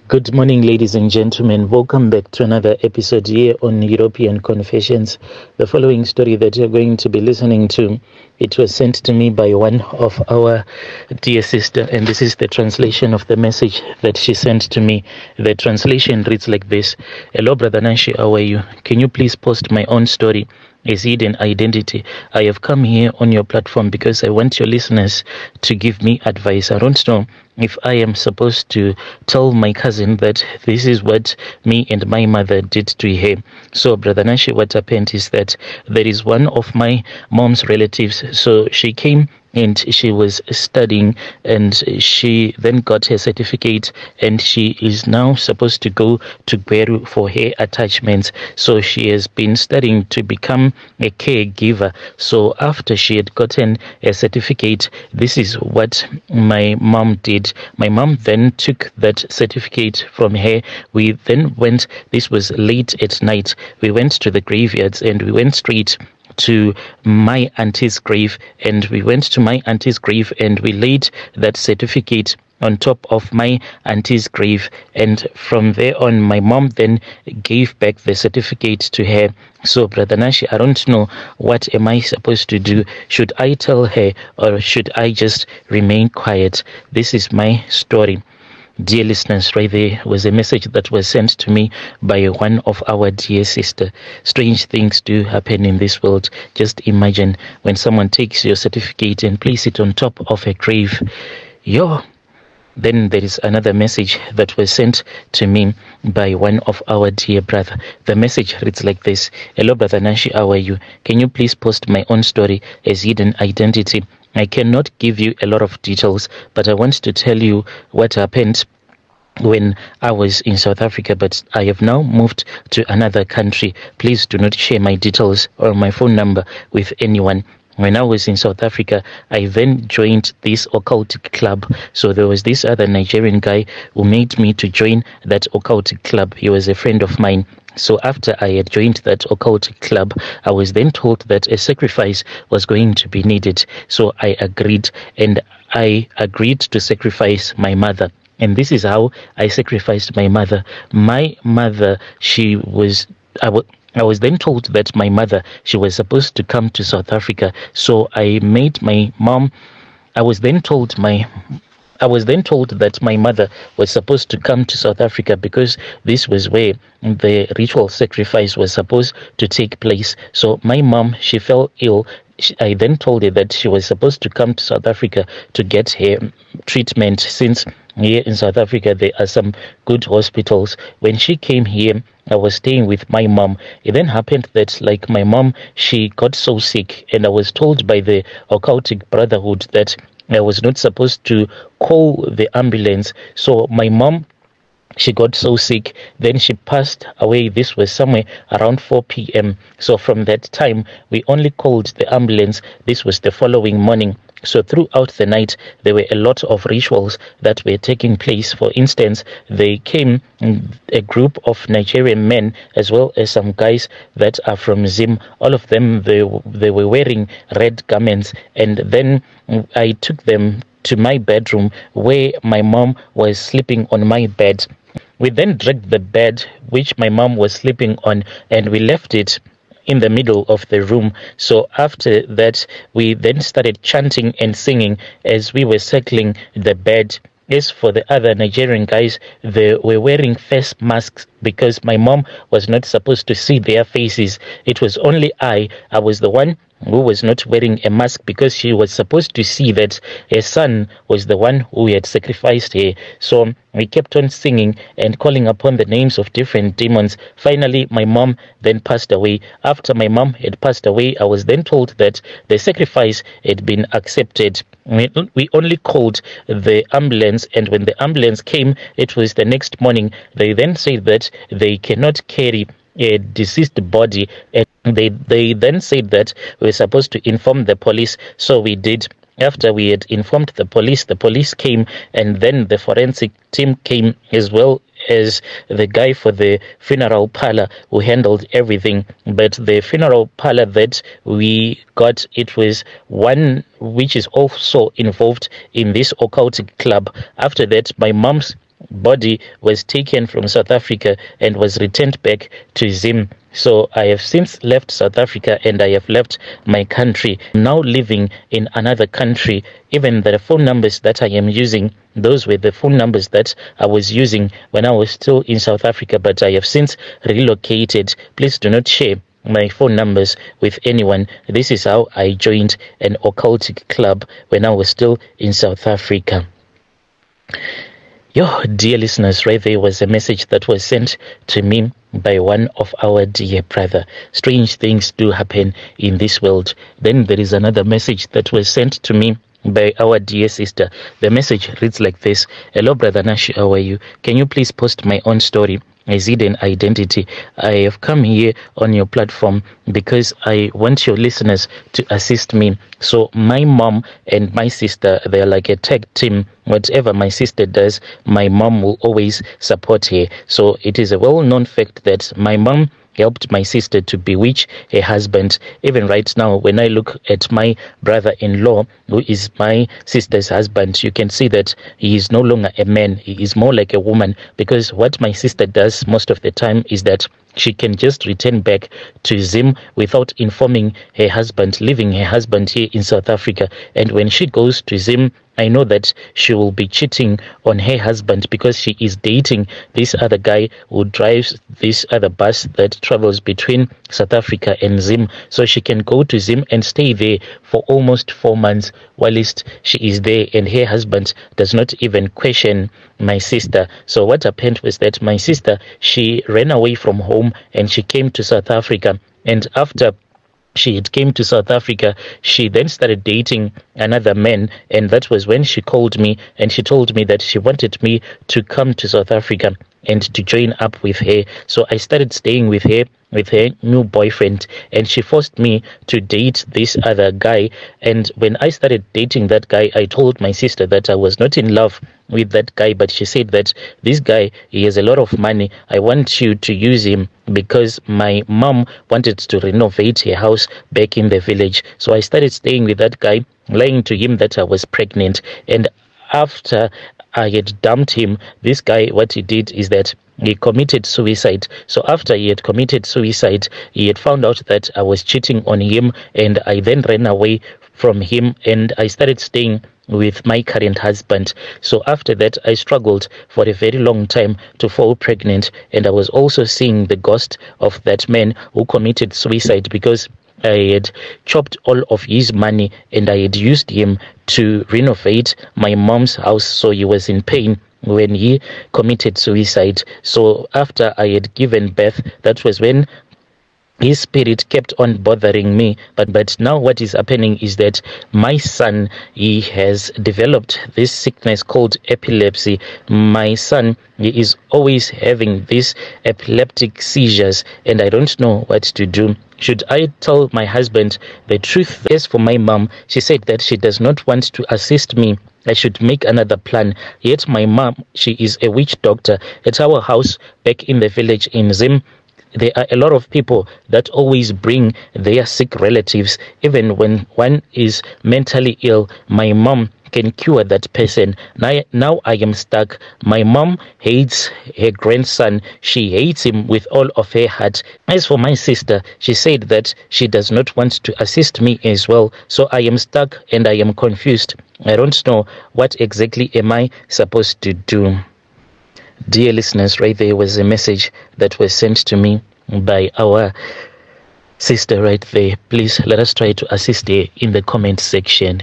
Good morning, ladies and gentlemen. Welcome back to another episode here on European Confessions. The following story that you're going to be listening to, it was sent to me by one of our dear sister, and this is the translation of the message that she sent to me. The translation reads like this. Hello, Brother Nanshi, how are you? Can you please post my own story? Is hidden identity. I have come here on your platform because I want your listeners to give me advice. I don't know if I am supposed to tell my cousin that this is what me and my mother did to her. So, Brother Nashi, what happened is that there is one of my mom's relatives. So she came and she was studying, and she then got her certificate, and she is now supposed to go to Gweru for her attachments. So she has been studying to become a caregiver. So after she had gotten a certificate, this is what my mom did. My mom then took that certificate from her. We then went, this was late at night, we went to the graveyards and we went straight to my auntie's grave, and we went to my auntie's grave and we laid that certificate on top of my auntie's grave, and from there on my mom then gave back the certificate to her. So, Brother Nashi, I don't know, what am I supposed to do? Should I tell her or should I just remain quiet? This is my story. Dear listeners, right there was a message that was sent to me by one of our dear sister. Strange things do happen in this world. Just imagine when someone takes your certificate and place it on top of a grave. Then there is another message that was sent to me by one of our dear brother. The message reads like this. Hello, Brother Nashi, how are you? Can you please post my own story as hidden identity? I cannot give you a lot of details, but I want to tell you what happened when I was in South Africa, but I have now moved to another country. Please do not share my details or my phone number with anyone. When I was in South Africa, I then joined this occultic club. So there was this other Nigerian guy who made me to join that occultic club. He was a friend of mine. So after I had joined that occultic club, I was then told that a sacrifice was going to be needed. So I agreed, and I agreed to sacrifice my mother. And this is how I sacrificed my mother. My mother, I was then told that my mother, she was supposed to come to South Africa. So I made my mom, I was then told that my mother was supposed to come to South Africa because this was where the ritual sacrifice was supposed to take place. So my mom, she fell ill. I then told her that she was supposed to come to South Africa to get her treatment, since here in South Africa there are some good hospitals. When she came here, I was staying with my mom. It then happened that, like, my mom, she got so sick, and I was told by the occultic brotherhood that I was not supposed to call the ambulance. So my mom, she got so sick, then she passed away. This was somewhere around 4 p.m. So from that time, we only called the ambulance. This was the following morning. So throughout the night, there were a lot of rituals that were taking place. For instance, they came, a group of Nigerian men, as well as some guys that are from Zim. All of them, they were wearing red garments. And then I took them to my bedroom where my mom was sleeping on my bed. We then dragged the bed which my mom was sleeping on, and we left it in the middle of the room. So after that, we then started chanting and singing as we were circling the bed. As for the other Nigerian guys, they were wearing face masks because my mom was not supposed to see their faces. It was only I was the one who was not wearing a mask because she was supposed to see that her son was the one who had sacrificed her. So we kept on singing and calling upon the names of different demons. Finally, my mom then passed away. After my mom had passed away, I was then told that the sacrifice had been accepted. We only called the ambulance, and when the ambulance came, it was the next morning. They then said that they cannot carry a deceased body, and they then said that we're supposed to inform the police. So we did. After we had informed the police came, and then the forensic team came, as well as the guy for the funeral parlor who handled everything. But the funeral parlor that we got, it was one which is also involved in this occultic club. After that, my mom's body was taken from South Africa and was returned back to Zim. So I have since left South Africa and I have left my country. I'm now living in another country. Even the phone numbers that I am using, those were the phone numbers that I was using when I was still in South Africa, but I have since relocated. Please do not share my phone numbers with anyone. This is how I joined an occultic club when I was still in South Africa. Yo, dear listeners, right there was a message that was sent to me by one of our dear brother. Strange things do happen in this world. Then there is another message that was sent to me by our dear sister. The message reads like this. Hello, Brother Nash, how are you? Can you please post my own story? Is it an identity? I have come here on your platform because I want your listeners to assist me. So my mom and my sister, they're like a tag team. Whatever my sister does, my mom will always support her. So it is a well-known fact that my mom helped my sister to bewitch her husband. Even right now, when I look at my brother-in-law, who is my sister's husband, you can see that he is no longer a man. He is more like a woman, because what my sister does most of the time is that she can just return back to Zim without informing her husband, leaving her husband here in South Africa. And when she goes to Zim, I know that she will be cheating on her husband because she is dating this other guy who drives this other bus that travels between South Africa and Zim. So she can go to Zim and stay there for almost 4 months whilst she is there, and her husband does not even question my sister. So what happened was that my sister, she ran away from home and she came to South Africa. And after she came to South Africa, she then started dating another man, and that was when she called me and she told me that she wanted me to come to South Africa and to join up with her. So I started staying with her new boyfriend, and she forced me to date this other guy. And when I started dating that guy, I told my sister that I was not in love with that guy, but she said that this guy, he has a lot of money. I want you to use him because my mom wanted to renovate her house back in the village. So I started staying with that guy, lying to him that I was pregnant. And after I had dumped him, this guy, what he did is that he committed suicide. So after he had committed suicide, he had found out that I was cheating on him, and I then ran away from him and I started staying with my current husband. So after that, I struggled for a very long time to fall pregnant, and I was also seeing the ghost of that man who committed suicide because I had chopped all of his money and I had used him to renovate my mom's house. So he was in pain when he committed suicide. So after I had given birth, that was when his spirit kept on bothering me. But now what is happening is that my son, he has developed this sickness called epilepsy. My son, he is always having these epileptic seizures, and I don't know what to do. Should I tell my husband the truth? Yes, for my mom, she said that she does not want to assist me. I should make another plan. Yet my mom, she is a witch doctor. At our house back in the village in Zim, there are a lot of people that always bring their sick relatives. Even when one is mentally ill, my mom can cure that person. Now I am stuck. My mom hates her grandson. She hates him with all of her heart. As for my sister, she said that she does not want to assist me as well. So I am stuck and I am confused. I don't know what exactly am I supposed to do. Dear listeners, right there was a message that was sent to me by our sister right there. Please let us try to assist her in the comment section.